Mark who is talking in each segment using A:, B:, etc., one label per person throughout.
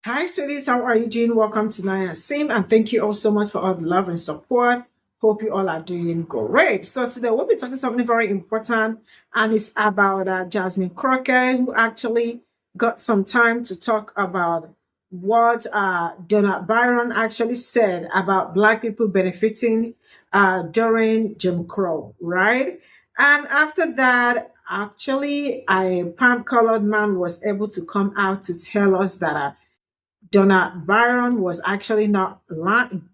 A: Hi, sweeties. How are you doing? Welcome to Naya Sim, and thank you all so much for all the love and support. Hope you all are doing great. So today we'll be talking something very important, and it's about Jasmine Crockett, who actually got some time to talk about what Donald Byron actually said about Black people benefiting during Jim Crow, right? And after that, actually, a palm-colored man was able to come out to tell us that. Donald Byron was actually not lying,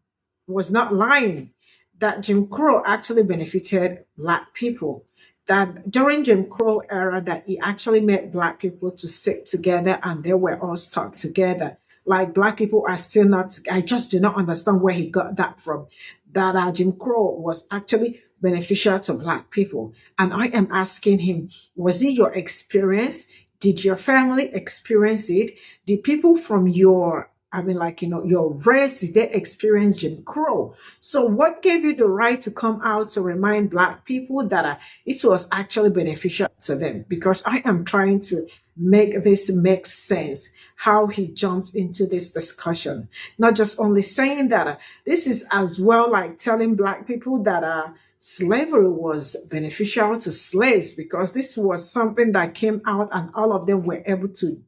A: that Jim Crow actually benefited Black people. That during Jim Crow era, that he actually made Black people to stick together, and they were all stuck together. Like Black people are still not. I just do not understand where he got that from. That Jim Crow was actually beneficial to Black people, and I am asking him: was it your experience? Did your family experience it? Did people from your, your race, did they experience Jim Crow? So what gave you the right to come out to remind Black people that it was actually beneficial to them? Because I am trying to make this make sense, how he jumped into this discussion. Not just only saying that, this is as well like telling Black people that slavery was beneficial to slaves, because this was something that came out and all of them were able to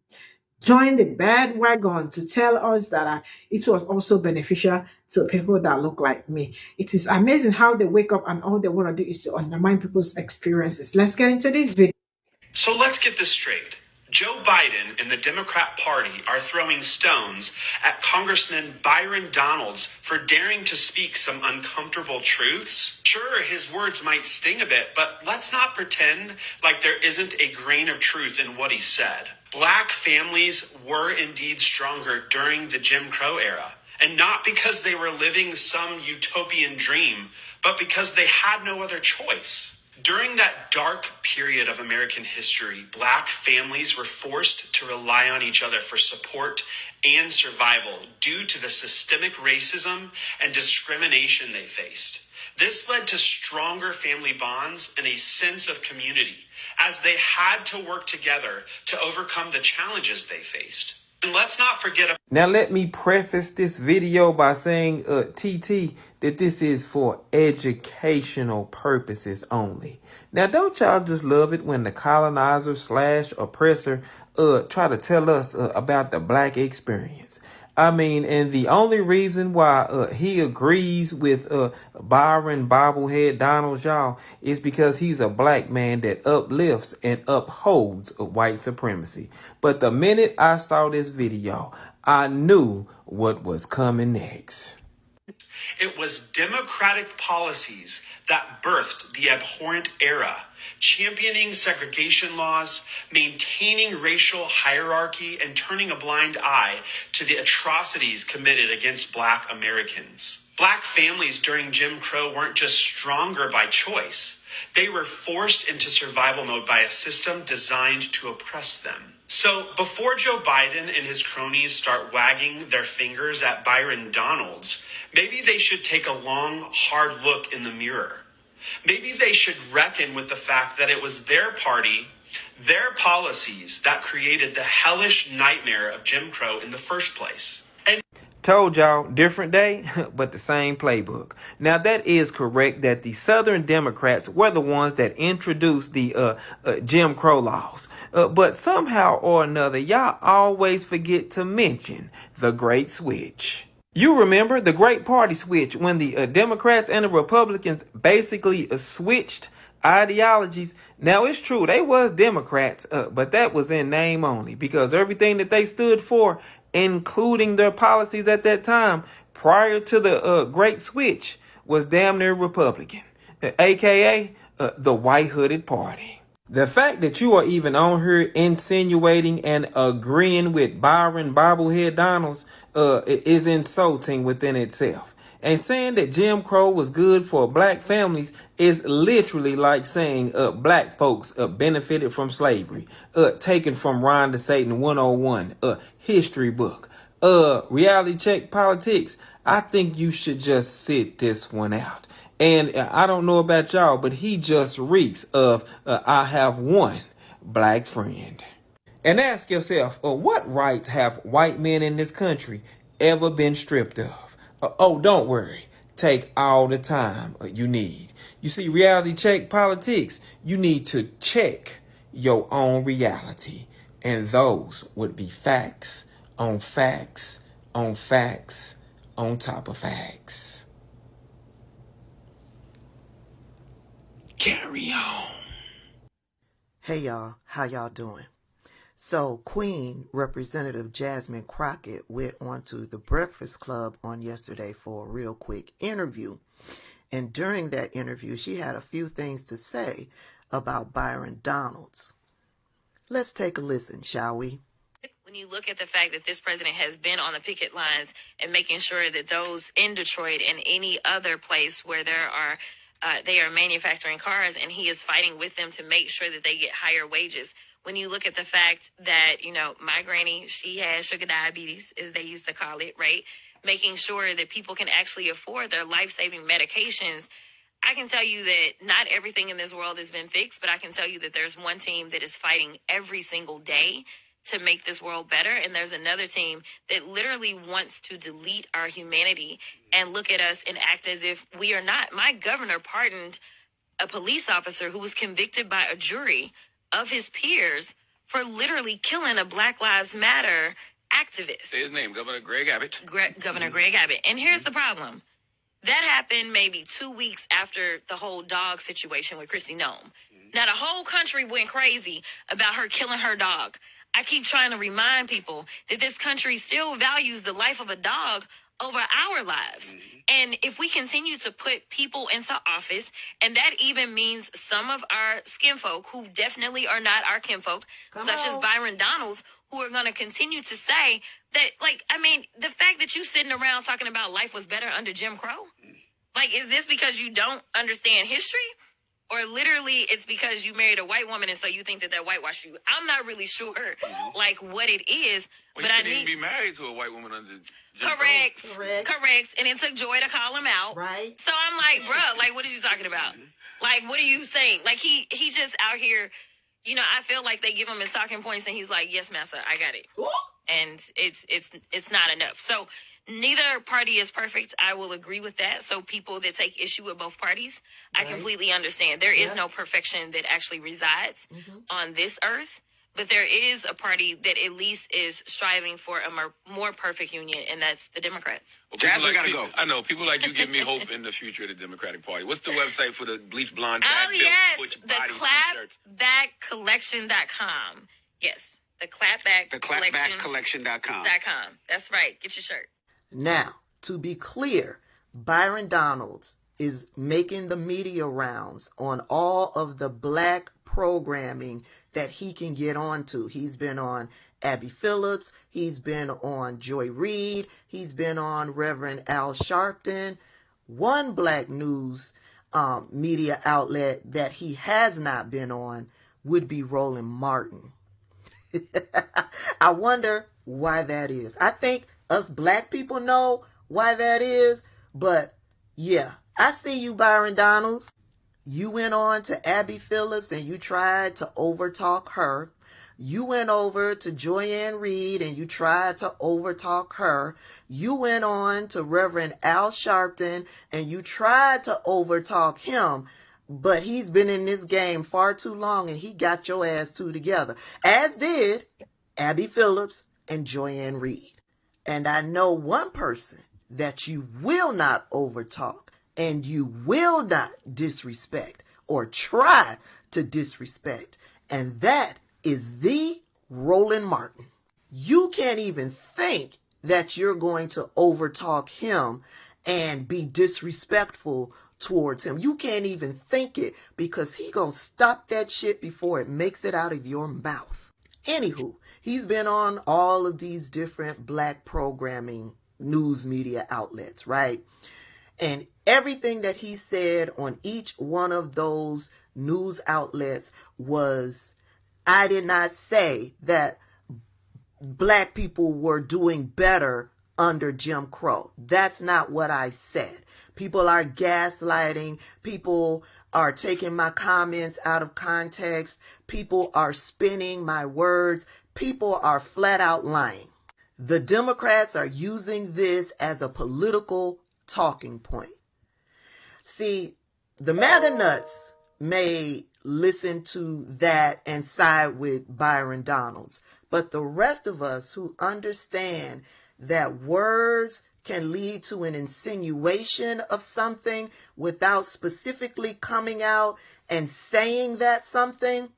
A: join the bandwagon to tell us that it was also beneficial to people that look like me. It is amazing how they wake up and all they want to do is to undermine people's experiences. Let's get into this video.
B: So let's get this straight. Joe Biden and the Democrat Party are throwing stones at Congressman Byron Donalds for daring to speak some uncomfortable truths. Sure, his words might sting a bit, but let's not pretend like there isn't a grain of truth in what he said. Black families were indeed stronger during the Jim Crow era, and not because they were living some utopian dream, but because they had no other choice. During that dark period of American history, Black families were forced to rely on each other for support and survival due to the systemic racism and discrimination they faced. This led to stronger family bonds and a sense of community, as they had to work together to overcome the challenges they faced. And let's not forget.
C: Now, let me preface this video by saying, TT, that this is for educational purposes only. Now, don't y'all just love it when the colonizer / oppressor try to tell us about the Black experience? I mean, and the only reason why he agrees with Byron Bobblehead Donald, y'all, is because he's a Black man that uplifts and upholds white supremacy. But the minute I saw this video, I knew what was coming next.
B: It was Democratic policies that birthed the abhorrent era, championing segregation laws, maintaining racial hierarchy, and turning a blind eye to the atrocities committed against Black Americans. Black families during Jim Crow weren't just stronger by choice. They were forced into survival mode by a system designed to oppress them. So before Joe Biden and his cronies start wagging their fingers at Byron Donalds, maybe they should take a long, hard look in the mirror. Maybe they should reckon with the fact that it was their party, their policies that created the hellish nightmare of Jim Crow in the first place. And
C: Told y'all, different day, but the same playbook. Now, that is correct that the Southern Democrats were the ones that introduced the Jim Crow laws. But somehow or another, y'all always forget to mention the Great Switch. You remember the Great Party Switch, when the Democrats and the Republicans basically switched ideologies. Now, it's true, they was Democrats, but that was in name only, because everything that they stood for, including their policies at that time, prior to the Great Switch, was damn near Republican, aka the White Hooded Party. The fact that you are even on here insinuating and agreeing with Byron Bobblehead Donalds is insulting within itself. And saying that Jim Crow was good for Black families is literally like saying Black folks benefited from slavery, taken from Ron to Satan 101, history book, reality check politics. I think you should just sit this one out. And I don't know about y'all, but he just reeks of I have one Black friend. And ask yourself, what rights have white men in this country ever been stripped of? Oh, don't worry. Take all the time you need. You see, reality check politics, you need to check your own reality. And those would be facts on facts on facts on top of facts. Carry on.
D: Hey y'all, how y'all doing? So Queen Representative Jasmine Crockett went on to the Breakfast Club on yesterday for a real quick interview. And during that interview, she had a few things to say about Byron Donalds. Let's take a listen, shall we?
E: When you look at the fact that this president has been on the picket lines and making sure that those in Detroit and any other place where they are manufacturing cars, and he is fighting with them to make sure that they get higher wages. When you look at the fact that, my granny, she has sugar diabetes, as they used to call it, right? Making sure that people can actually afford their life-saving medications. I can tell you that not everything in this world has been fixed, but I can tell you that there's one team that is fighting every single day to make this world better, and there's another team that literally wants to delete our humanity and look at us and act as if we are not. My governor pardoned a police officer who was convicted by a jury of his peers for literally killing a Black Lives Matter activist.
F: Say his name, Governor Greg Abbott.
E: Governor Greg Abbott. And here's the problem. That happened maybe 2 weeks after the whole dog situation with Kristi Noem. Now, the whole country went crazy about her killing her dog. I keep trying to remind people that this country still values the life of a dog over our lives. And if we continue to put people into office, and that even means some of our skinfolk who definitely are not our kinfolk, as Byron Donalds, who are going to continue to say that, the fact that you sitting around talking about life was better under Jim Crow, is this because you don't understand history? Or literally it's because you married a white woman and so you think that whitewashed you. I'm not really sure, what it is.
F: Well, but you couldn't even be married to a white woman under Jim
E: Crow. Correct. And it took Joy to call him out.
D: Right.
E: So I'm like, bruh, what are you talking about? What are you saying? He just out here, I feel like they give him his talking points and he's like, yes, massa, I got it.
D: Ooh.
E: And it's not enough. So neither party is perfect. I will agree with that. So people that take issue with both parties, right. I completely understand. There is no perfection that actually resides on this earth, but there is a party that at least is striving for a more perfect union, and that's the Democrats.
F: Well, Jasmine, gotta go. I know. People like you give me hope in the future of the Democratic Party. What's the website for the bleach blonde bad
E: yes, the clapbackcollection.com. Yes, the
F: clapbackcollection.com.
E: That's right. Get your shirt.
D: Now, to be clear, Byron Donalds is making the media rounds on all of the black programming that he can get onto. He's been on Abby Phillips. He's been on Joy Reid. He's been on Reverend Al Sharpton. One black news media outlet that he has not been on would be Roland Martin. I wonder why that is. I think us black people know why that is, but yeah, I see you, Byron Donalds. You went on to Abby Phillips and you tried to overtalk her. You went over to Joyanne Reid and you tried to overtalk her. You went on to Reverend Al Sharpton and you tried to overtalk him, but he's been in this game far too long and he got your ass two together, as did Abby Phillips and Joyanne Reid. And I know one person that you will not overtalk and you will not disrespect or try to disrespect, and that is the Roland Martin. You can't even think that you're going to overtalk him and be disrespectful towards him. You can't even think it, because he gonna stop that shit before it makes it out of your mouth. Anywho, he's been on all of these different black programming news media outlets, right? And everything that he said on each one of those news outlets was, I did not say that black people were doing better under Jim Crow. That's not what I said. People are gaslighting. People are taking my comments out of context. People are spinning my words. people are flat out lying. The Democrats are using this as a political talking point. See, the MAGA nuts may listen to that and side with Byron Donalds, but the rest of us who understand that words can lead to an insinuation of something without specifically coming out and saying that something,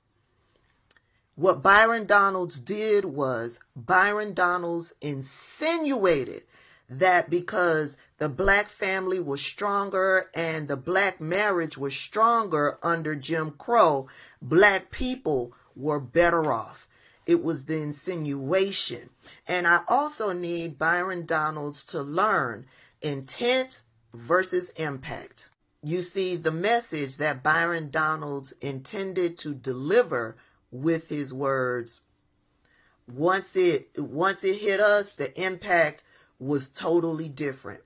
D: what Byron Donalds did was Byron Donalds insinuated that because the black family was stronger and the black marriage was stronger under Jim Crow, black people were better off. It was the insinuation. And I also need Byron Donalds to learn intent versus impact. You see, the message that Byron Donalds intended to deliver with his words, once it hit us, the impact was totally different.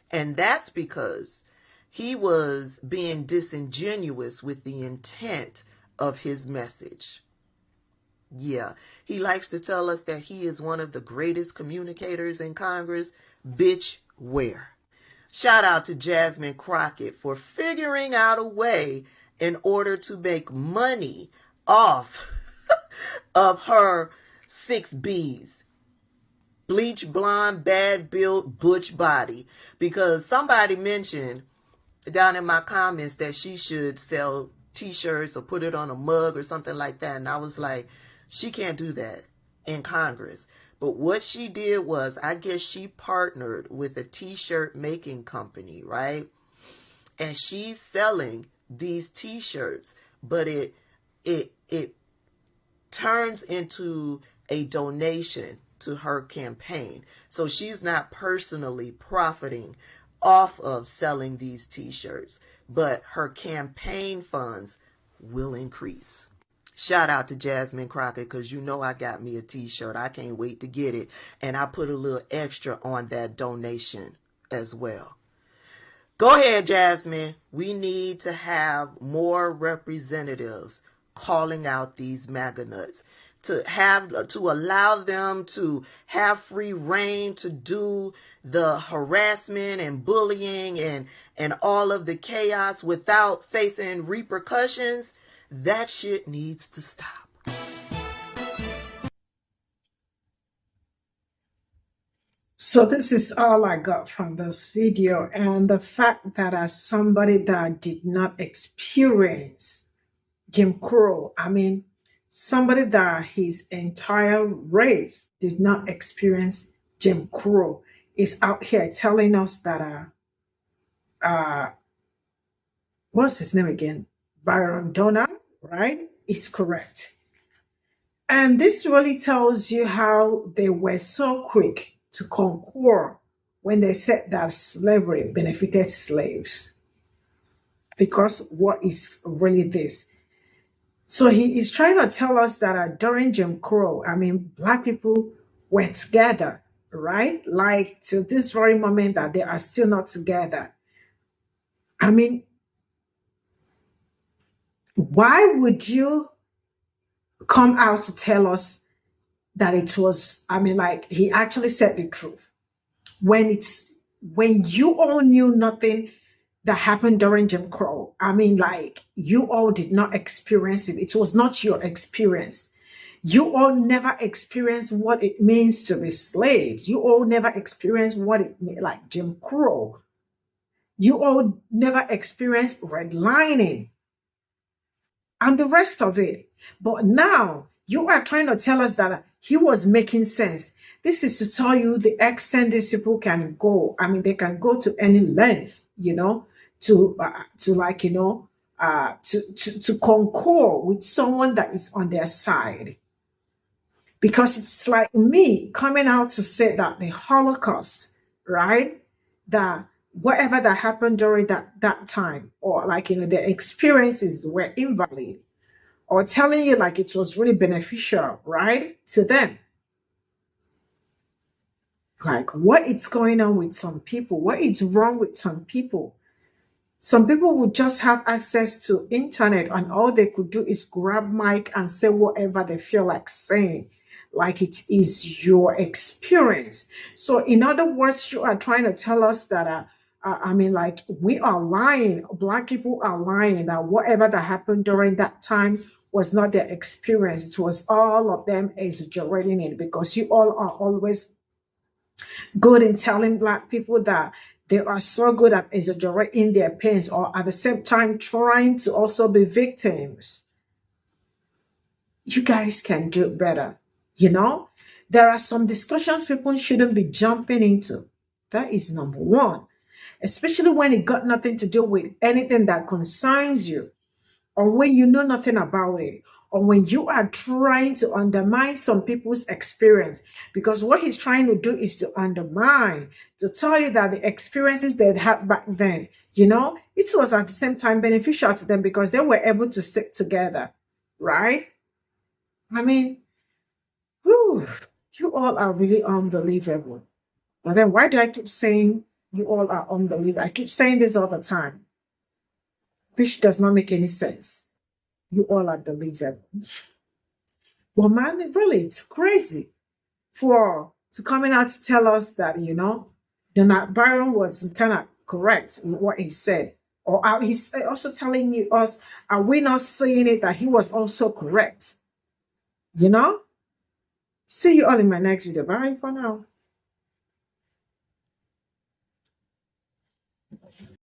D: And that's because he was being disingenuous with the intent of his message. Yeah, he likes to tell us that he is one of the greatest communicators in Congress. Bitch, where? Shout out to Jasmine Crockett for figuring out a way in order to make money off of her 6 Bs. Bleach, blonde, bad built, butch body. Because somebody mentioned down in my comments that she should sell t-shirts or put it on a mug or something like that. And I was like, she can't do that in Congress. But what she did was, I guess she partnered with a t-shirt making company, right? And she's selling these t-shirts, but it turns into a donation to her campaign. So she's not personally profiting off of selling these t-shirts, but her campaign funds will increase. Shout out to Jasmine Crockett, because you know I got me a t-shirt. I can't wait to get it. And I put a little extra on that donation as well. Go ahead, Jasmine. We need to have more representatives calling out these MAGA nuts, to allow them to have free reign to do the harassment and bullying and all of the chaos without facing repercussions. That shit needs to stop.
A: So this is all I got from this video, and the fact that as somebody that did not experience Jim Crow, I mean, somebody that his entire race did not experience Jim Crow is out here telling us that what's his name again? Byron Donald, right? Is correct. And this really tells you how they were so quick to concur when they said that slavery benefited slaves. Because what is really this? So he is trying to tell us that during Jim Crow, I mean, black people were together, right? Like to this very moment that they are still not together. I mean, why would you come out to tell us that it was, I mean, like he actually said the truth when you all knew nothing that happened during Jim Crow? I mean, like you all did not experience it. It was not your experience. You all never experienced what it means to be slaves. You all never experienced what it means, like Jim Crow. You all never experienced redlining and the rest of it. But now you are trying to tell us that he was making sense. This is to tell you the extent these people can go. I mean, they can go to any length, you know, to like, you know, to concur with someone that is on their side. Because it's like me coming out to say that the Holocaust, right, that whatever that happened during that time, or like, you know, the experiences were invalid, or telling you like it was really beneficial, right, to them. Like, what is going on with some people? What is wrong with some people? Some people would just have access to internet and all they could do is grab mic and say whatever they feel like saying. like it is your experience. So, in other words, you are trying to tell us that, I mean, like we are lying, Black people are lying that whatever that happened during that time was not their experience. It was all of them exaggerating it, because you all are always good in telling Black people that they are so good at exaggerating their pains, or at the same time trying to also be victims. You guys can do better. You know, there are some discussions people shouldn't be jumping into. That is number one, especially when it got nothing to do with anything that concerns you, or when you know nothing about it, or when you are trying to undermine some people's experience. Because what he's trying to do is to undermine, to tell you that the experiences they had back then, you know, it was at the same time beneficial to them because they were able to stick together, right? I mean, whew, you all are really unbelievable. But then why do I keep saying you all are unbelievable? I keep saying this all the time, which does not make any sense. You all are believable. Well, man, really, it's crazy for to coming out to tell us that, you know, that Byron was kind of correct with what he said. Or he's also telling you us, are we not seeing it that he was also correct? You know? See you all in my next video. Bye for now.